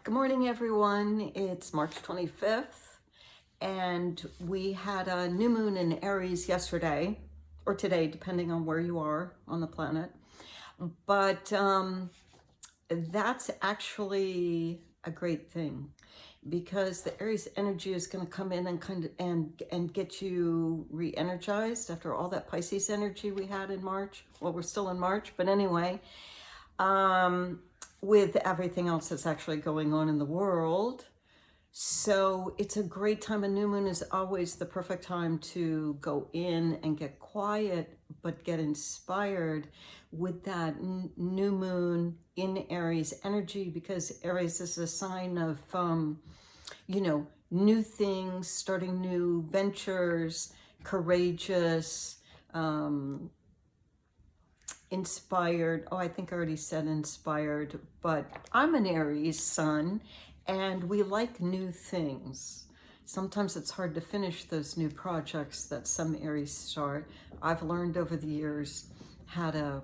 Good morning, everyone. It's March 25th, and we had a new moon in Aries yesterday, or today, depending on where you are on the planet. But that's actually a great thing because the Aries energy is going to come in and and get you re-energized after all that Pisces energy we had in March. Well, we're still in March, but anyway. With everything else that's actually going on in the world. So it's a great time. A new moon is always the perfect time to go in and get quiet, but get inspired with that new moon in Aries energy, because Aries is a sign of, new things, starting new ventures, courageous, inspired. Oh, I think I already said inspired, but I'm an Aries sun and we like new things. Sometimes it's hard to finish those new projects that some Aries start. I've learned over the years how to,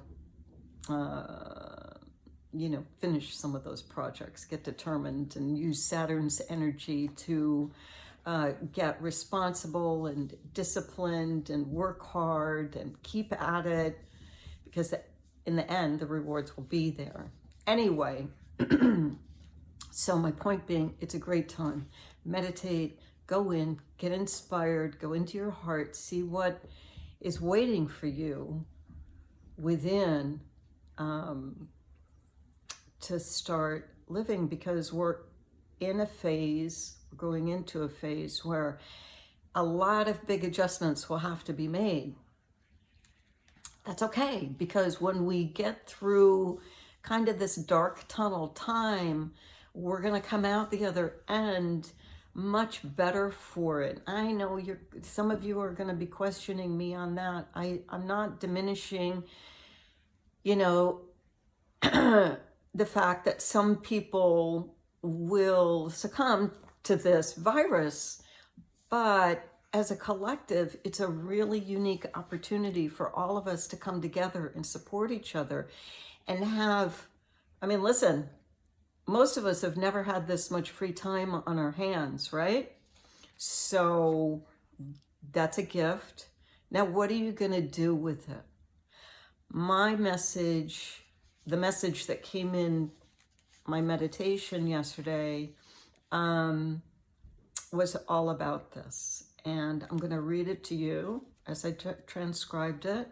finish some of those projects, get determined and use Saturn's energy to get responsible and disciplined and work hard and keep at it, because in the end, the rewards will be there. Anyway, so my point being, it's a great time. Meditate, go in, get inspired, go into your heart, see what is waiting for you within to start living, because we're in a phase, we're going into a phase where a lot of big adjustments will have to be made. That's okay, because when we get through kind of this dark tunnel time, we're going to come out the other end much better for it. I know some of you are going to be questioning me on that. I'm not diminishing, the fact that some people will succumb to this virus, but as a collective, it's a really unique opportunity for all of us to come together and support each other and listen, most of us have never had this much free time on our hands, right? So that's a gift. Now, what are you going to do with it? My message, the message that came in my meditation yesterday, was all about this. And I'm going to read it to you as I transcribed it.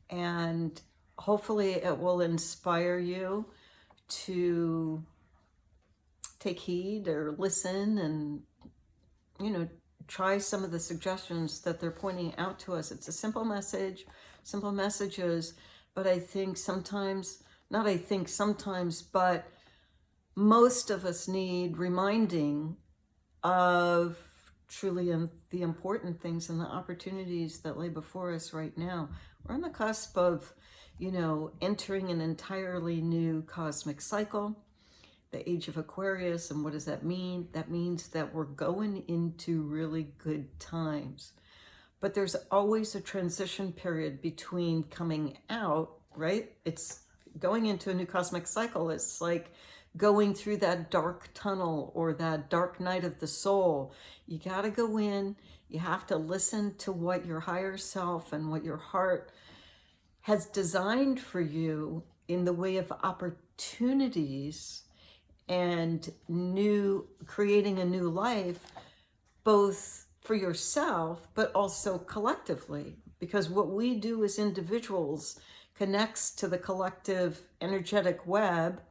And hopefully it will inspire you to take heed or listen and, try some of the suggestions that they're pointing out to us. It's a simple message, simple messages, but but most of us need reminding of truly the important things and the opportunities that lay before us right now. We're on the cusp of, entering an entirely new cosmic cycle, the age of Aquarius. And what does that mean? That means that we're going into really good times. But there's always a transition period between coming out, right? It's going into a new cosmic cycle. It's like going through that dark tunnel or that dark night of the soul. You got to go in. You have to listen to what your higher self and what your heart has designed for you in the way of opportunities and creating a new life, both for yourself, but also collectively. Because what we do as individuals connects to the collective energetic web.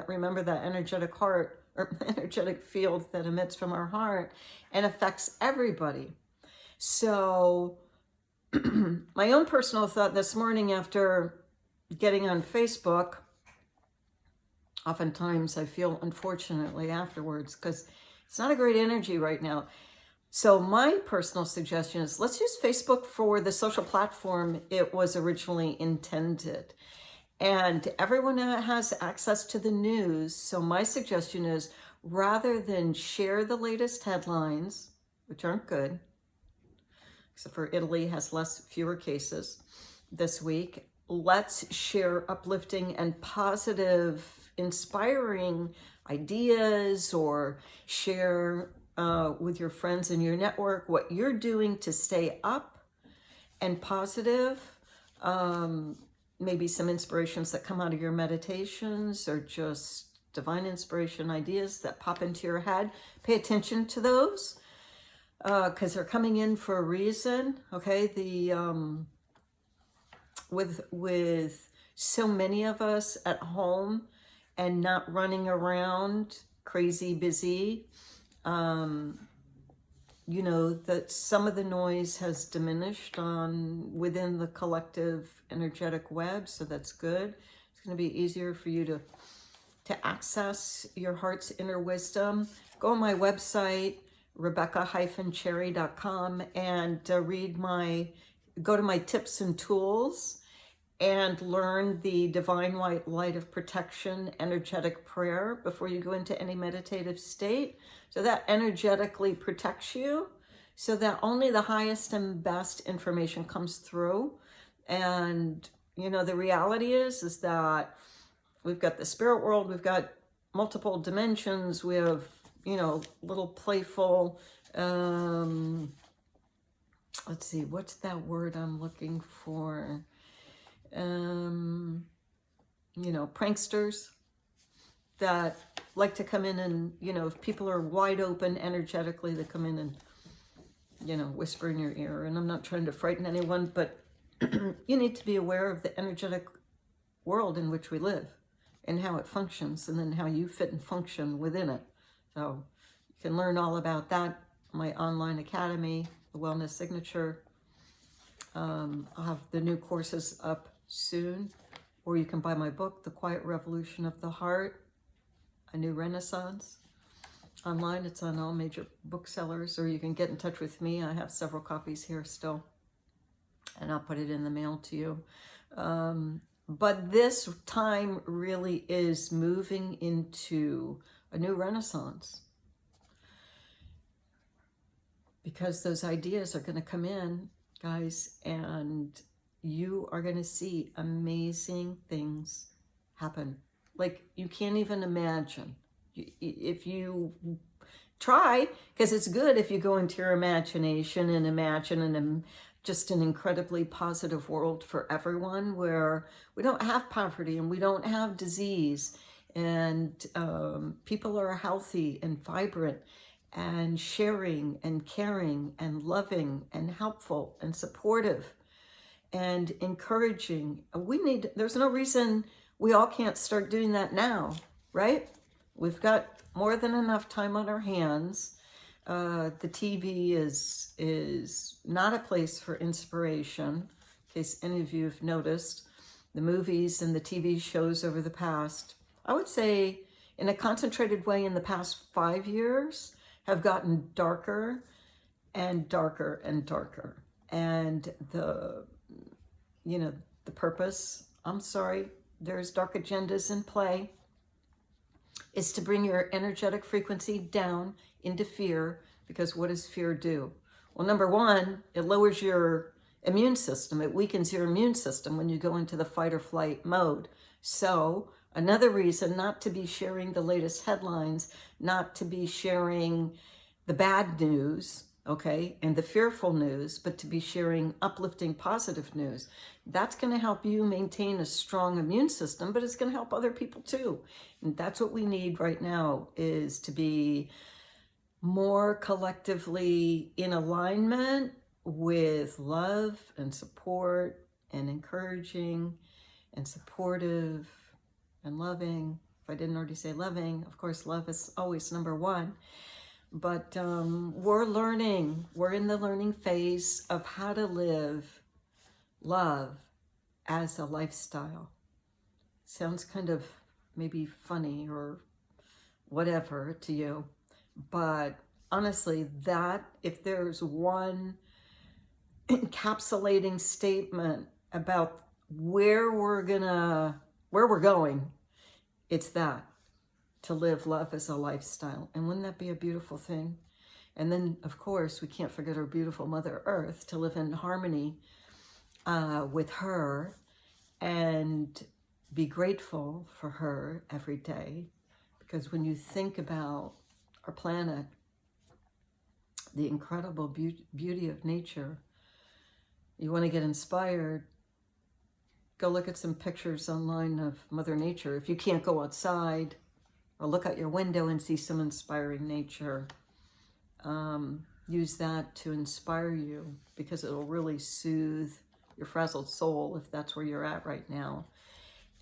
Remember that energetic heart or energetic field that emits from our heart and affects everybody. So my own personal thought this morning after getting on Facebook, oftentimes I feel, unfortunately, afterwards, because it's not a great energy right now. So my personal suggestion is, let's use Facebook for the social platform it was originally intended. And everyone has access to the news. So my suggestion is, rather than share the latest headlines, which aren't good, except for Italy has fewer cases this week, let's share uplifting and positive, inspiring ideas or share with your friends in your network what you're doing to stay up and positive. Maybe some inspirations that come out of your meditations or just divine inspiration ideas that pop into your head. Pay attention to those because they're coming in for a reason. Okay, with so many of us at home and not running around crazy busy, you know, that some of the noise has diminished within the collective energetic web, so that's good. It's going to be easier for you to access your heart's inner wisdom. Go on my website, rebecca-cherry.com, and go to my tips and tools and learn the divine white light of protection energetic prayer before you go into any meditative state. So that energetically protects you so that only the highest and best information comes through. And, you know, the reality is that we've got the spirit world, we've got multiple dimensions, we have, you know, little playful, let's see, what's that word I'm looking for? You know, pranksters that like to come in and, you know, if people are wide open energetically, they come in and, you know, whisper in your ear. And I'm not trying to frighten anyone, but you need to be aware of the energetic world in which we live and how it functions, and then how you fit and function within it. So you can learn all about that. My online academy, the Wellness Signature. I'll have the new courses up soon, or you can buy my book, The Quiet Revolution of the Heart, A New Renaissance. Online, it's on all major booksellers, or you can get in touch with me. I have several copies here still, and I'll put it in the mail to you. But this time really is moving into a new renaissance, because those ideas are going to come in, guys, and you are going to see amazing things happen. Like you can't even imagine. If you try, because it's good if you go into your imagination and imagine just an incredibly positive world for everyone, where we don't have poverty and we don't have disease, and people are healthy and vibrant and sharing and caring and loving and helpful and supportive and encouraging. There's no reason we all can't start doing that now, right? We've got more than enough time on our hands. The TV is not a place for inspiration, in case any of you have noticed. The movies and the TV shows over the past, I would say in a concentrated way in the past 5 years, have gotten darker and darker and darker. And the purpose, I'm sorry, there's dark agendas in play, is to bring your energetic frequency down into fear. Because what does fear do? Well, number one, it lowers your immune system. It weakens your immune system when you go into the fight or flight mode. So another reason not to be sharing the latest headlines, not to be sharing the bad news, okay, and the fearful news, but to be sharing uplifting, positive news. That's going to help you maintain a strong immune system, but it's going to help other people too. And that's what we need right now, is to be more collectively in alignment with love and support and encouraging and supportive and loving. If I didn't already say loving, of course, love is always number one. But we're learning. We're in the learning phase of how to live love as a lifestyle. Sounds kind of maybe funny or whatever to you. But honestly, that if there's one encapsulating statement about where we're going, it's that. To live love as a lifestyle. And wouldn't that be a beautiful thing? And then, of course, we can't forget our beautiful Mother Earth, to live in harmony with her and be grateful for her every day. Because when you think about our planet, the incredible beauty of nature, you want to get inspired, go look at some pictures online of Mother Nature. If you can't go outside, or look out your window and see some inspiring nature, use that to inspire you, because it'll really soothe your frazzled soul if that's where you're at right now.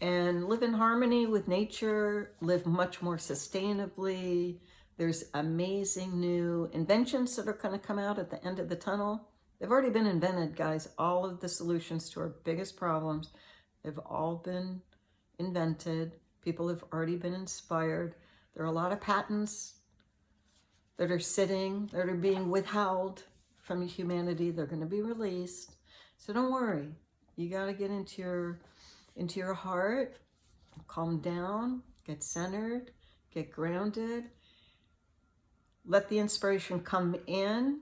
And live in harmony with nature, live much more sustainably. There's amazing new inventions that are going to come out at the end of the tunnel. They've already been invented, guys. All of the solutions to our biggest problems, they've all been invented. People have already been inspired. There are a lot of patents that are sitting, that are being withheld from humanity. They're going to be released. So don't worry. You got to get into your heart, calm down, get centered, get grounded. Let the inspiration come in.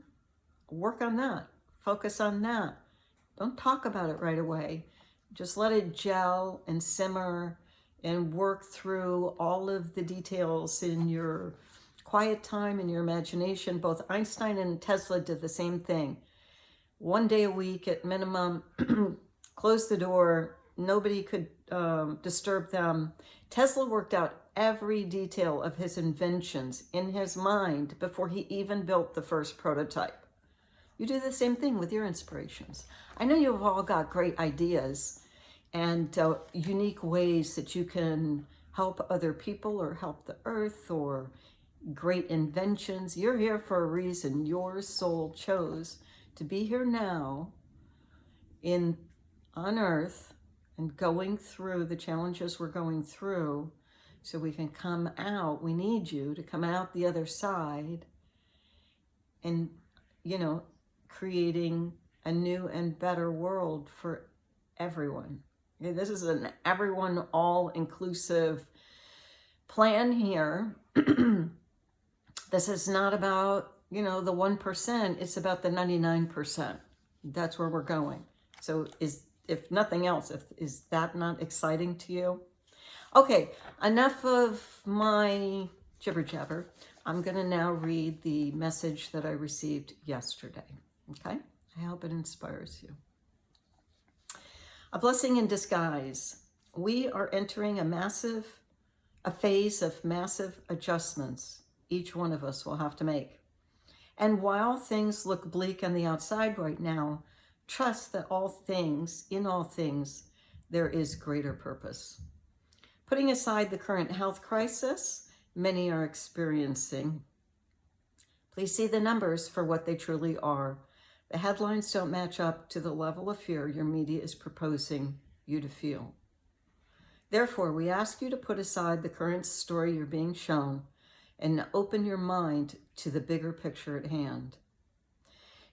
Work on that. Focus on that. Don't talk about it right away. Just let it gel and simmer and work through all of the details in your quiet time, in your imagination. Both Einstein and Tesla did the same thing. 1 day a week at minimum, close the door, nobody could disturb them. Tesla worked out every detail of his inventions in his mind before he even built the first prototype. You do the same thing with your inspirations. I know you've all got great ideas and unique ways that you can help other people or help the earth, or great inventions. You're here for a reason. Your soul chose to be here now on earth and going through the challenges we're going through so we can come out. We need you to come out the other side and, creating a new and better world for everyone. Okay, this is an everyone, all-inclusive plan here. This is not about, the 1%. It's about the 99%. That's where we're going. So if nothing else, is that not exciting to you? Okay, enough of my jibber jabber. I'm going to now read the message that I received yesterday. Okay, I hope it inspires you. A blessing in disguise. We are entering a phase of massive adjustments each one of us will have to make. And while things look bleak on the outside right now, trust that in all things, there is greater purpose. Putting aside the current health crisis many are experiencing, please see the numbers for what they truly are. The headlines don't match up to the level of fear your media is proposing you to feel. Therefore, we ask you to put aside the current story you're being shown and open your mind to the bigger picture at hand.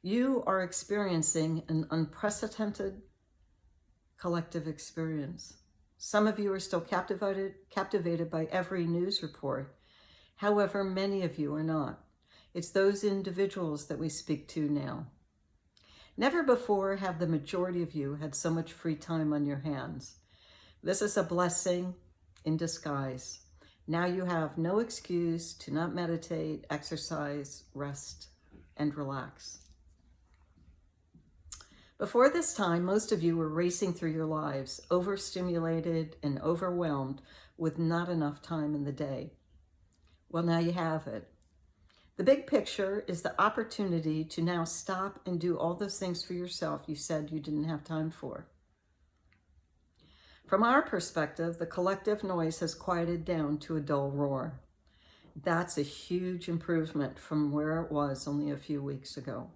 You are experiencing an unprecedented collective experience. Some of you are still captivated by every news report. However, many of you are not. It's those individuals that we speak to now. Never before have the majority of you had so much free time on your hands. This is a blessing in disguise. Now you have no excuse to not meditate, exercise, rest, and relax. Before this time, most of you were racing through your lives, overstimulated and overwhelmed with not enough time in the day. Well, now you have it. The big picture is the opportunity to now stop and do all those things for yourself you said you didn't have time for. From our perspective, the collective noise has quieted down to a dull roar. That's a huge improvement from where it was only a few weeks ago.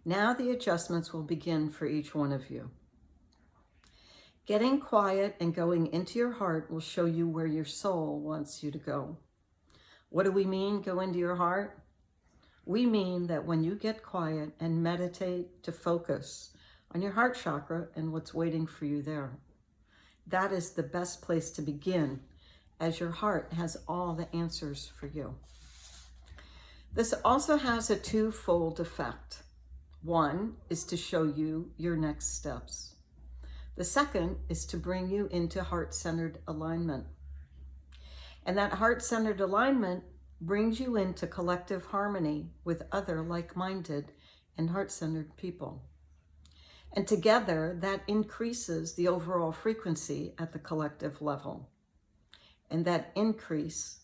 Now the adjustments will begin for each one of you. Getting quiet and going into your heart will show you where your soul wants you to go. What do we mean, go into your heart? We mean that when you get quiet and meditate to focus on your heart chakra and what's waiting for you there. That is the best place to begin, as your heart has all the answers for you. This also has a twofold effect. One is to show you your next steps. The second is to bring you into heart-centered alignment. And that heart-centered alignment brings you into collective harmony with other like-minded and heart-centered people. And together, that increases the overall frequency at the collective level. And that increase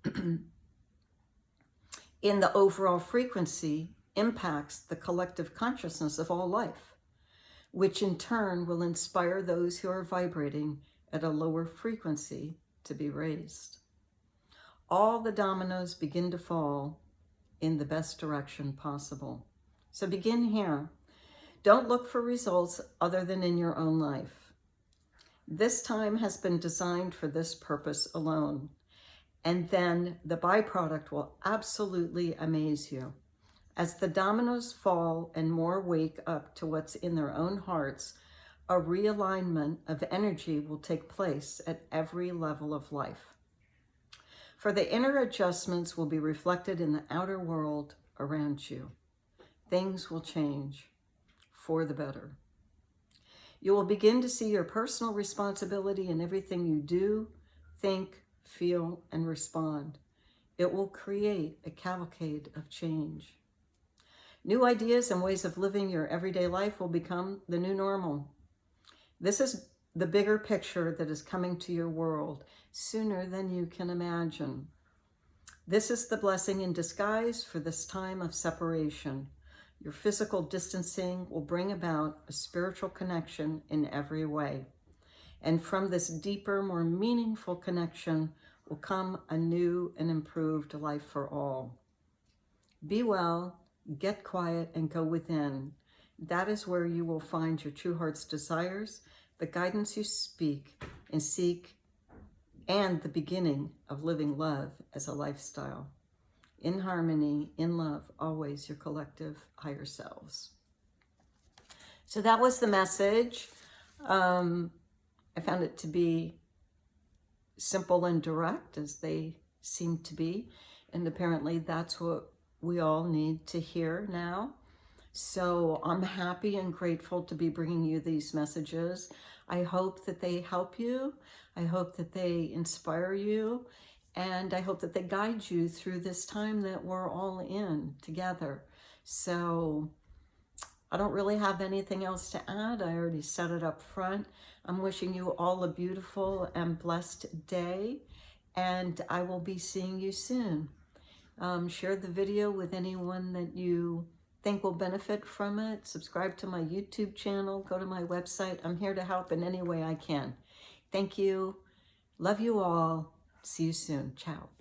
in the overall frequency impacts the collective consciousness of all life, which in turn will inspire those who are vibrating at a lower frequency to be raised. All the dominoes begin to fall in the best direction possible. So begin here. Don't look for results other than in your own life. This time has been designed for this purpose alone. And then the byproduct will absolutely amaze you. As the dominoes fall and more wake up to what's in their own hearts, a realignment of energy will take place at every level of life. For the inner adjustments will be reflected in the outer world around you. Things will change for the better. You will begin to see your personal responsibility in everything you do, think, feel, and respond. It will create a cavalcade of change. New ideas and ways of living your everyday life will become the new normal. This is the bigger picture that is coming to your world sooner than you can imagine. This is the blessing in disguise for this time of separation. Your physical distancing will bring about a spiritual connection in every way. And from this deeper, more meaningful connection will come a new and improved life for all. Be well, get quiet, and go within. That is where you will find your true heart's desires, the guidance you speak and seek, and the beginning of living love as a lifestyle. In harmony, in love, always your collective higher selves. So that was the message. I found it to be simple and direct, as they seem to be. And apparently that's what we all need to hear now. So I'm happy and grateful to be bringing you these messages. I hope that they help you. I hope that they inspire you. And I hope that they guide you through this time that we're all in together. So I don't really have anything else to add. I already said it up front. I'm wishing you all a beautiful and blessed day. And I will be seeing you soon. Share the video with anyone that you think will benefit from it. Subscribe to my YouTube channel. Go to my website. I'm here to help in any way I can. Thank you. Love you all. See you soon. Ciao.